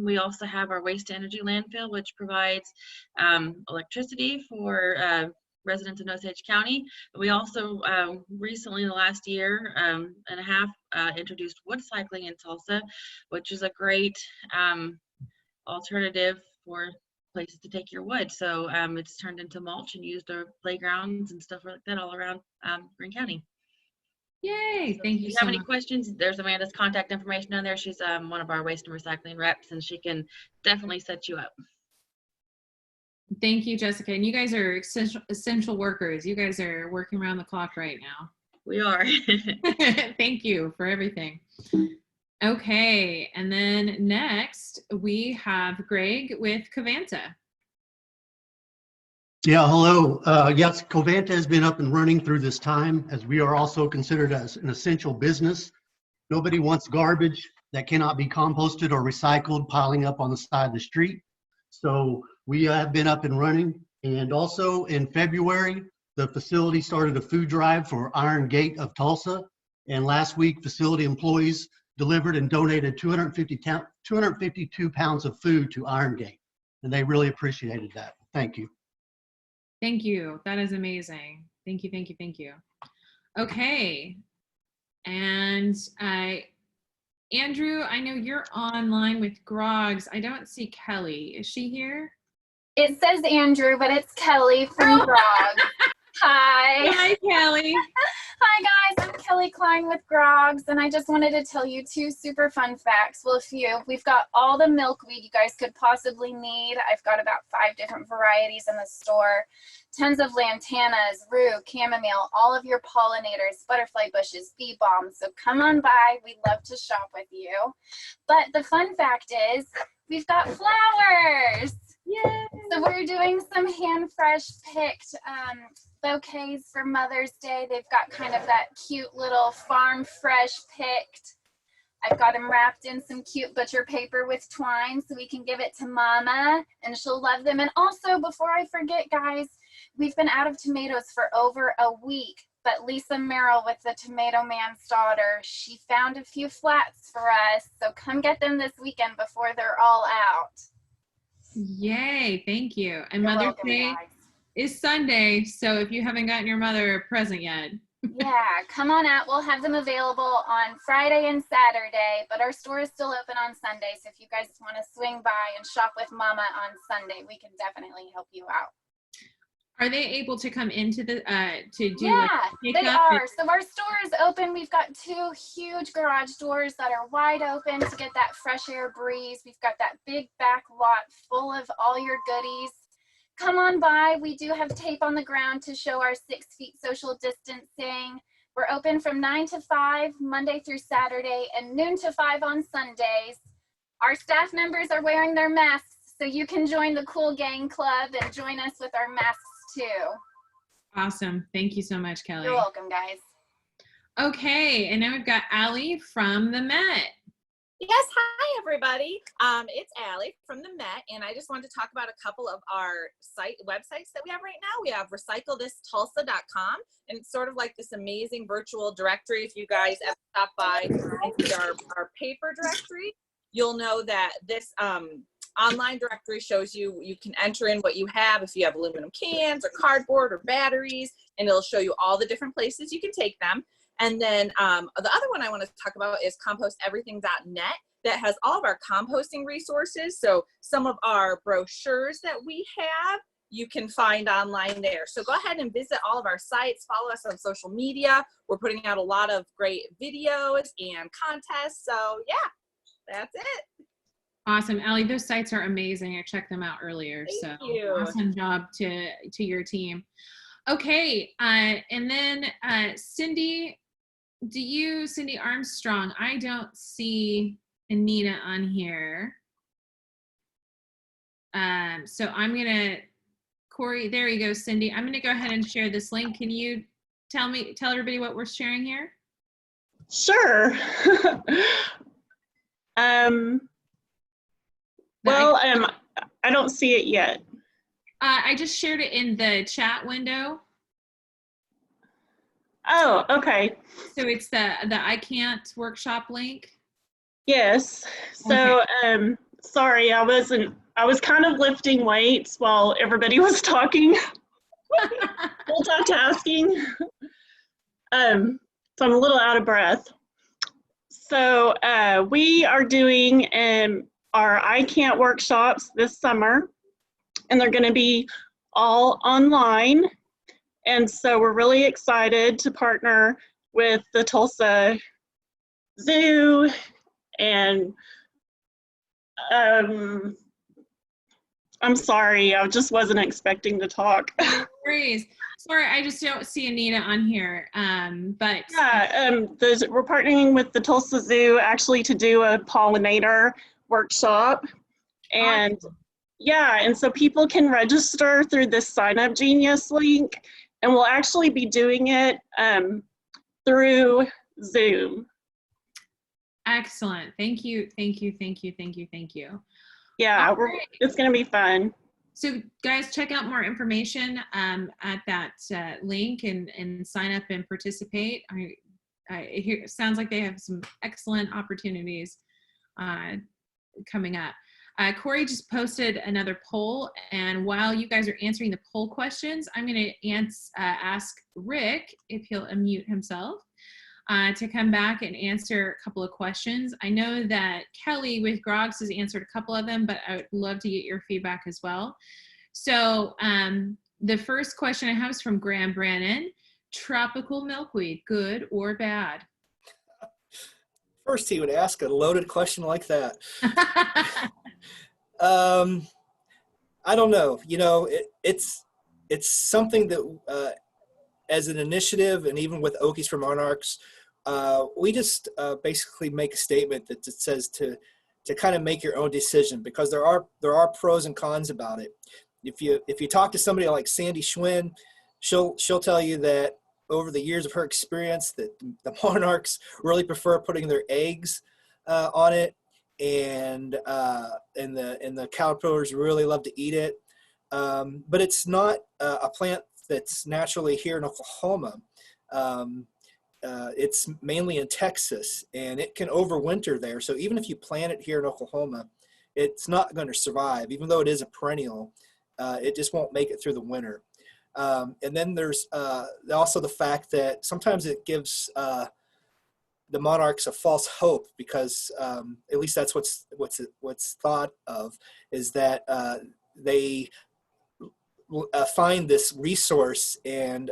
We also have our waste to energy landfill, which provides electricity for residents of Osage County. We also recently, in the last year and a half, introduced wood cycling in Tulsa, which is a great alternative for places to take your wood. So it's turned into mulch and used our playgrounds and stuff like that all around Greene County. Yay, So thank if you you so have any much. questions, there's Amanda's contact information on there. She's one of our waste and recycling reps, and she can definitely set you up. Thank you, Jessica. And you guys are essential workers. You guys are working around the clock right now. We are. Thank you for everything. Okay, and then next we have Greg with Covanta. Yeah, hello. Yes, Covanta has been up and running through this time, as we are also considered as an essential business. Nobody wants garbage that cannot be composted or recycled piling up on the side of the street. So we have been up and running. And also in February, the facility started a food drive for Iron Gate of Tulsa. And last week, facility employees delivered and donated 252 pounds of food to Iron Gate. And they really appreciated that. Thank you. Thank you. That is amazing. Thank you, thank you, thank you. Okay. And Andrew, I know you're online with Grogs. I don't see Kelly. Is she here? It says Andrew, but it's Kelly from Grogs. Hi. Hi, Kelly. Hi, guys. I'm Kelly Klein with Grogs, and I just wanted to tell you 2 super fun facts. Well, a few. We've got all the milkweed you guys could possibly need. I've got about 5 different varieties in the store. Tons of lantanas, rue, chamomile, all of your pollinators, butterfly bushes, bee balms. So come on by. We'd love to shop with you. But the fun fact is we've got flowers. Yay. So we're doing some hand fresh picked bouquets for Mother's Day. They've got kind of that cute little farm fresh picked. I've got them wrapped in some cute butcher paper with twine so we can give it to Mama and she'll love them. And also, before I forget, guys, we've been out of tomatoes for over a week, but Lisa Merrill with the Tomato Man's Daughter, she found a few flats for us. So come get them this weekend before they're all out. Yay, thank you. And You're Mother's welcome, Day guys. is Sunday, so if you haven't gotten your mother a present yet. Yeah, come on out. We'll have them available on Friday and Saturday, but our store is still open on Sunday. So if you guys want to swing by and shop with Mama on Sunday, we can definitely help you out. Are they able to come into the to do Yeah, like they are. So our store is open. We've got 2 huge garage doors that are wide open to get that fresh air breeze. We've got that big back lot full of all your goodies. Come on by. We do have tape on the ground to show our 6 feet social distancing. We're open from 9 to 5, Monday through Saturday, and noon to 5 on Sundays. Our staff members are wearing their masks, so you can join the Cool Gang Club and join us with our masks too. Awesome. Thank you so much, Kelly. You're welcome, guys. Okay, and now we've got Allie from the Met. Yes, hi everybody. It's Allie from the Met, and I just wanted to talk about a couple of our websites that we have right now. We have recyclethisTulsa.com, and it's sort of like this amazing virtual directory. If you guys ever stop by and see our paper directory, you'll know that this online directory shows you can enter in what you have, if you have aluminum cans or cardboard or batteries, and it'll show you all the different places you can take them. And then the other one I want to talk about is composteverything.net, that has all of our composting resources. So some of our brochures that we have, you can find online there. So go ahead and visit all of our sites, follow us on social media. We're putting out a lot of great videos and contests. So yeah, that's it. Awesome, Allie. Those sites are amazing. I checked them out earlier. Thank so you. Awesome job to your team. Okay, and then Cindy. Cindy Armstrong, I don't see Anita on here. So I'm gonna, Cory, there you go, Cindy. I'm gonna go ahead and share this link. Can you tell everybody what we're sharing here? Sure. I don't see it yet. I just shared it in the chat window. Oh, okay. So it's the I Can't workshop link. Yes. So, sorry, I was kind of lifting weights while everybody was talking, multitasking. So I'm a little out of breath. So we are doing our I Can't workshops this summer, and they're going to be all online. And so we're really excited to partner with the Tulsa Zoo and I'm sorry, I just wasn't expecting to talk. No worries. Sorry, I just don't see Anita on here. But yeah, we're partnering with the Tulsa Zoo actually to do a pollinator workshop, and yeah, and so people can register through this Sign Up Genius link, and we'll actually be doing it through Zoom. Excellent. Thank you. Thank you. Thank you. Thank you. Thank you. Yeah, it's going to be fun. So guys, check out more information at that link and sign up and participate. It sounds like they have some excellent opportunities coming up. Cory just posted another poll, and while you guys are answering the poll questions, I'm going to ask Rick if he'll unmute himself to come back and answer a couple of questions. I know that Kelly with Grogs has answered a couple of them, but I would love to get your feedback as well. So the first question I have is from Brannon. Tropical milkweed, good or bad? First, he would ask a loaded question like that. I don't know. You know, it's something that as an initiative, and even with Okies for Monarchs, we just basically make a statement that says to kind of make your own decision, because there are pros and cons about it. If you talk to somebody like Sandy Schwinn, she'll tell you that over the years of her experience that the monarchs really prefer putting their eggs on it, and the caterpillars really love to eat it. But it's not a plant that's naturally here in Oklahoma. It's mainly in Texas, and it can overwinter there. So even if you plant it here in Oklahoma, it's not going to survive. Even though it is a perennial, it just won't make it through the winter. And then there's also the fact that sometimes it gives the monarchs a false hope, because at least that's what's thought of, is that they find this resource and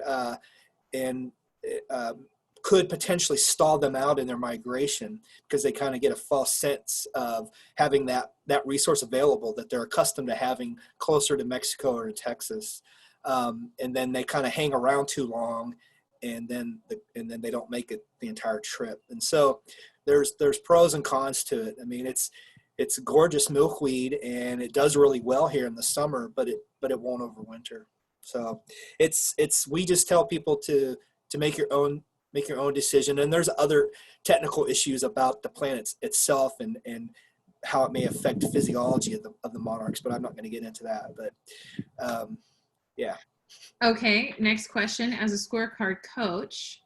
could potentially stall them out in their migration, because they kind of get a false sense of having that resource available that they're accustomed to having closer to Mexico or to Texas. And then they kind of hang around too long, and then they don't make it the entire trip. And so there's pros and cons to it. I mean, it's a gorgeous milkweed, and it does really well here in the summer, but it won't overwinter. So we just tell people to make your own decision. And there's other technical issues about the plant itself and how it may affect the physiology of the monarchs, but I'm not going to get into that. But yeah. Okay, next question. As a scorecard coach,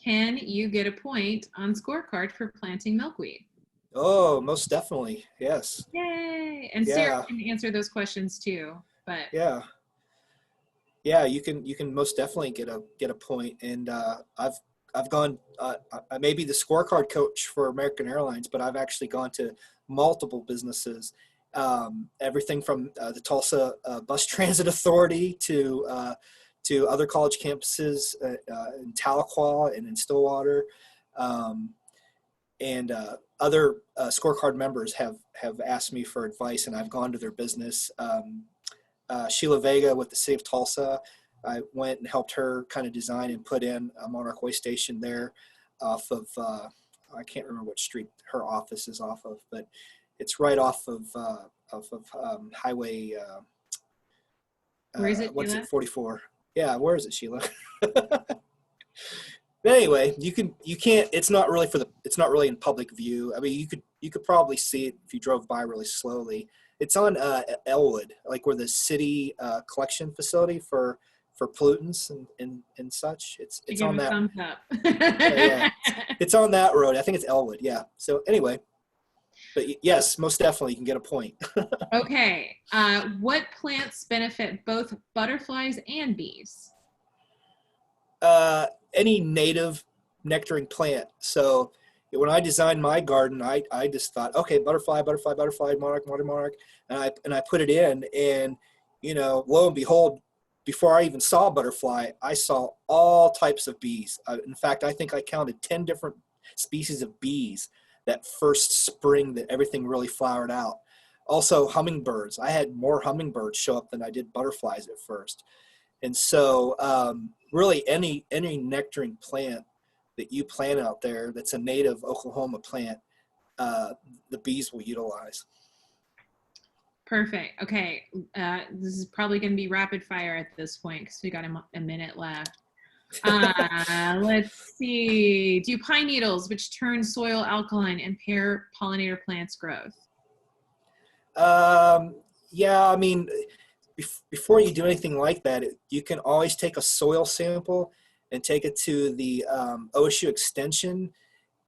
can you get a point on scorecard for planting milkweed? Oh, most definitely. Yes. Yay. And Sarah can answer those questions too. But yeah, you can most definitely get a point. And I've gone, I may be the scorecard coach for American Airlines, but I've actually gone to multiple businesses, everything from the Tulsa Bus Transit Authority to other college campuses in Tahlequah and in Stillwater, and other scorecard members have asked me for advice, and I've gone to their business. Sheila Vega with the City of Tulsa, I went and helped her kind of design and put in a Monarch way station there off of, I can't remember what street her office is off of, but it's right off of Highway, where is it, what's Sheila? it, 44. Yeah, where is it, Sheila? But anyway, it's not really in public view. I mean, you could probably see it if you drove by really slowly. It's on Elwood, like where the city collection facility for pollutants and such. It's on that. Thumbs up. Yeah. It's on that road. I think it's Elwood. Yeah. So anyway, yes, most definitely you can get a point. Okay. What plants benefit both butterflies and bees? Any native nectaring plant. So when I designed my garden, I just thought, okay, butterfly, butterfly, butterfly, monarch, monarch, monarch, and I put it in, and lo and behold, before I even saw butterfly, I saw all types of bees. In fact, I think I counted 10 different species of bees that first spring that everything really flowered out. Also, hummingbirds. I had more hummingbirds show up than I did butterflies at first. And so really any nectaring plant that you plant out there that's a native Oklahoma plant, the bees will utilize. Perfect. Okay. This is probably going to be rapid fire at this point because we got a minute left. Let's see. Do pine needles, which turn soil alkaline, impair pollinator plants' growth? Yeah, I mean, before you do anything like that, you can always take a soil sample and take it to the OSU Extension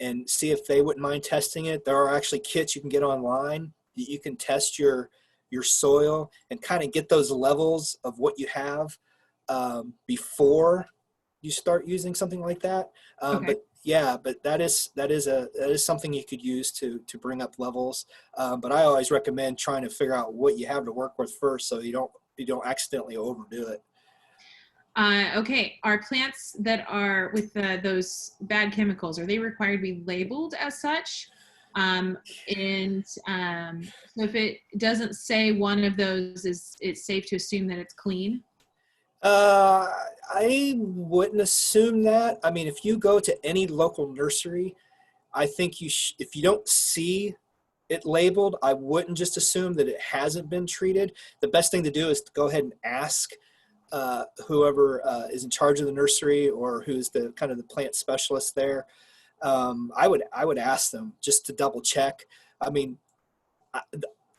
and see if they wouldn't mind testing it. There are actually kits you can get online that you can test your soil and kind of get those levels of what you have before you start using something like that. Okay. But yeah, but that is something you could use to bring up levels. But I always recommend trying to figure out what you have to work with first, so you don't accidentally overdo it. Okay. Are plants that are with those bad chemicals, are they required to be labeled as such? So if it doesn't say one of those, it's safe to assume that it's clean? I wouldn't assume that. I mean, if you go to any local nursery, I think if you don't see it labeled, I wouldn't just assume that it hasn't been treated. The best thing to do is to go ahead and ask whoever is in charge of the nursery or who's the kind of the plant specialist there. I would ask them just to double check. I mean,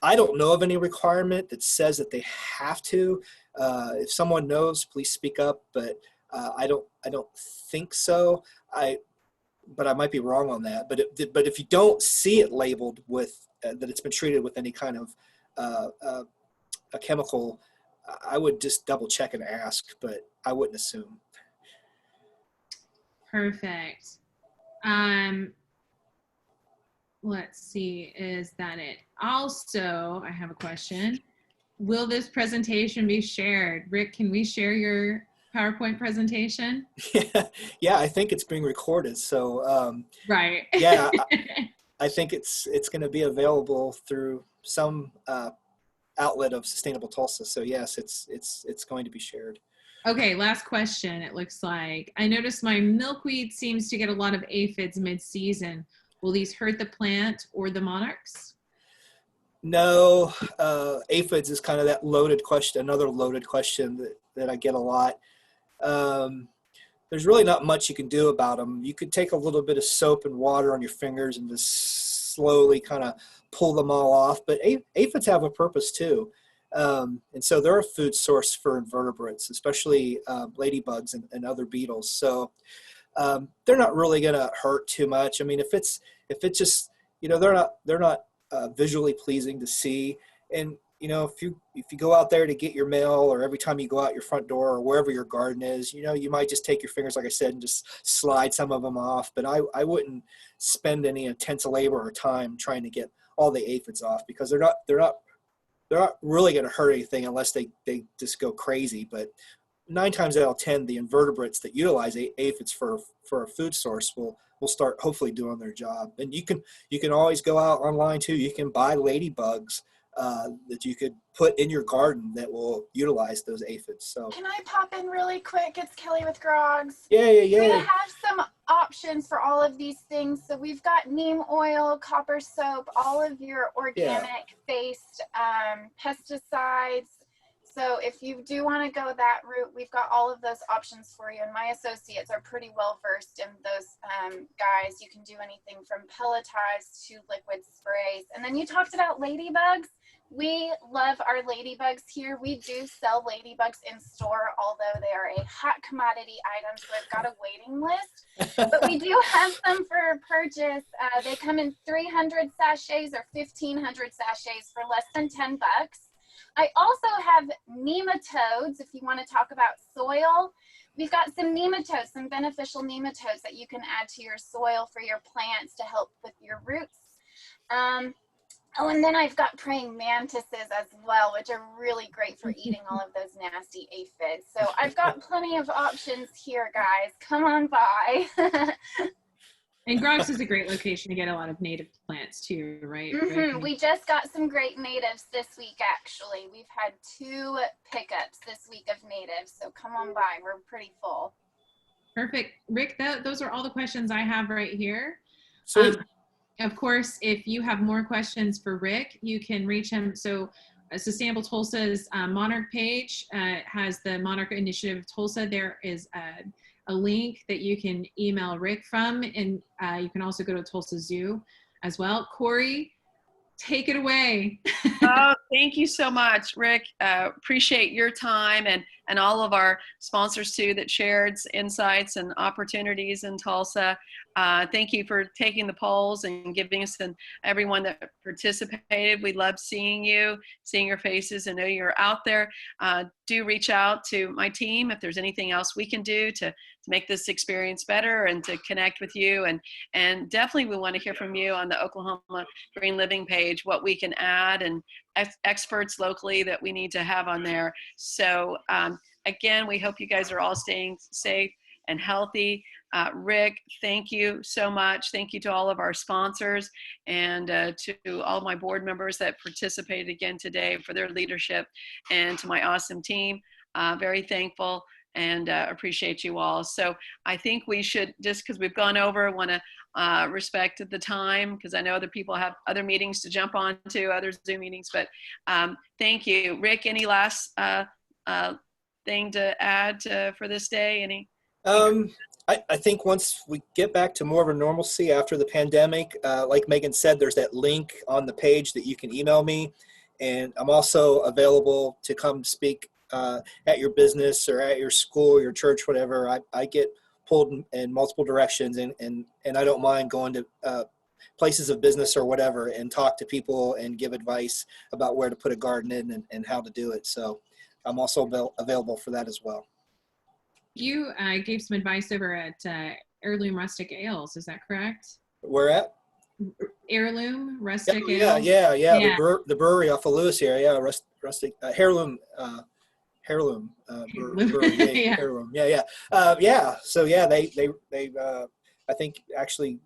I don't know of any requirement that says that they have to. If someone knows, please speak up. But I don't think so. But I might be wrong on that. But if you don't see it labeled with that it's been treated with any kind of a chemical, I would just double check and ask. But I wouldn't assume. Perfect. Let's see, is that it? Also, I have a question. Will this presentation be shared? Rick, can we share your PowerPoint presentation? Yeah, I think it's being recorded. So right. Yeah, I think it's going to be available through some outlet of Sustainable Tulsa. So yes, it's going to be shared. Okay, last question. It looks like I noticed my milkweed seems to get a lot of aphids mid-season. Will these hurt the plant or the monarchs? No, aphids is kind of that loaded question, another loaded question that I get a lot. There's really not much you can do about them. You could take a little bit of soap and water on your fingers and just slowly kind of pull them all off. But aphids have a purpose too. And so they're a food source for invertebrates, especially ladybugs and other beetles. So they're not really going to hurt too much. I mean, if it's just, they're not visually pleasing to see. And, if you go out there to get your mail, or every time you go out your front door or wherever your garden is, you might just take your fingers, like I said, and just slide some of them off. But I wouldn't spend any intense labor or time trying to get all the aphids off, because they're not really going to hurt anything unless they just go crazy. But 9 times out of 10, the invertebrates that utilize aphids for a food source will start hopefully doing their job. And you can always go out online too. You can buy ladybugs that you could put in your garden that will utilize those aphids. So can I pop in really quick? It's Kelly with Grogs. Yeah. We have some options for all of these things. So we've got neem oil, copper soap, all of your organic based pesticides, So if you do want to go that route, we've got all of those options for you. And my associates are pretty well versed in those guys. You can do anything from pelletized to liquid sprays. And then you talked about ladybugs. We love our ladybugs here. We do sell ladybugs in store, although they are a hot commodity item, so I've got a waiting list. But we do have them for purchase. They come in 300 sachets or 1,500 sachets for less than 10 bucks. I also have nematodes, if you want to talk about soil. We've got some nematodes, some beneficial nematodes that you can add to your soil for your plants to help with your roots. Oh, and then I've got praying mantises as well, which are really great for eating all of those nasty aphids. So I've got plenty of options here, guys. Come on by. And Grogs is a great location to get a lot of native plants too, right? We just got some great natives this week, actually. We've had 2 pickups this week of natives, so come on by. We're pretty full. Perfect. Rick, those are all the questions I have right here. Sweet. Of course, if you have more questions for Rick, you can reach him. So Sustainable Tulsa's Monarch page has the Monarch Initiative Tulsa. There is a link that you can email Rick from, and you can also go to Tulsa Zoo as well. Cory, take it away. Oh, thank you so much, Rick. Appreciate your time and all of our sponsors too that shared insights and opportunities in Tulsa. Thank you for taking the polls and giving us and everyone that participated. We love seeing you, seeing your faces, and know you're out there. Do reach out to my team if there's anything else we can do to make this experience better and to connect with you. And definitely we want to hear from you on the Oklahoma Green Living page, what we can add and experts locally that we need to have on there. So again, we hope you guys are all staying safe and healthy. Rick, thank you so much. Thank you to all of our sponsors and to all my board members that participated again today for their leadership, and to my awesome team. Very thankful and appreciate you all. So I think we should, just because we've gone over, want to respect the time, because I know other people have other meetings to jump on to, other Zoom meetings, but thank you. Rick, any last thing to add for this day? Any? I think once we get back to more of a normalcy after the pandemic, like Megan said, there's that link on the page that you can email me, and I'm also available to come speak at your business or at your school, your church, whatever. I get pulled in multiple directions, and I don't mind going to places of business or whatever and talk to people and give advice about where to put a garden in and how to do it. So I'm also available for that as well. You gave some advice over at Heirloom Rustic Ales, is that correct? Where at? Heirloom Rustic Yeah, Ales? yeah. The brewery off of Lewis here. Yeah, rustic Heirloom. Heirloom brewery. Yeah, Heirloom. Yeah. So yeah, they I think actually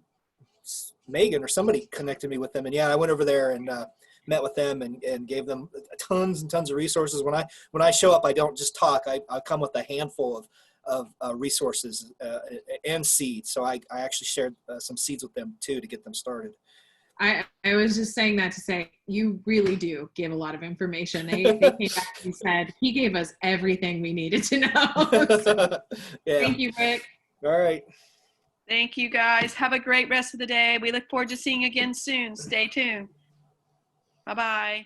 Megan or somebody connected me with them, and yeah, I went over there and met with them and gave them tons and tons of resources. When I show up, I don't just talk. I come with a handful of resources and seeds. So I actually shared some seeds with them too to get them started. I was just saying that to say you really do give a lot of information. They came back and said he gave us everything we needed to know. So, yeah. Thank you, Rick. All right. Thank you, guys. Have a great rest of the day. We look forward to seeing you again soon. Stay tuned. Bye-bye.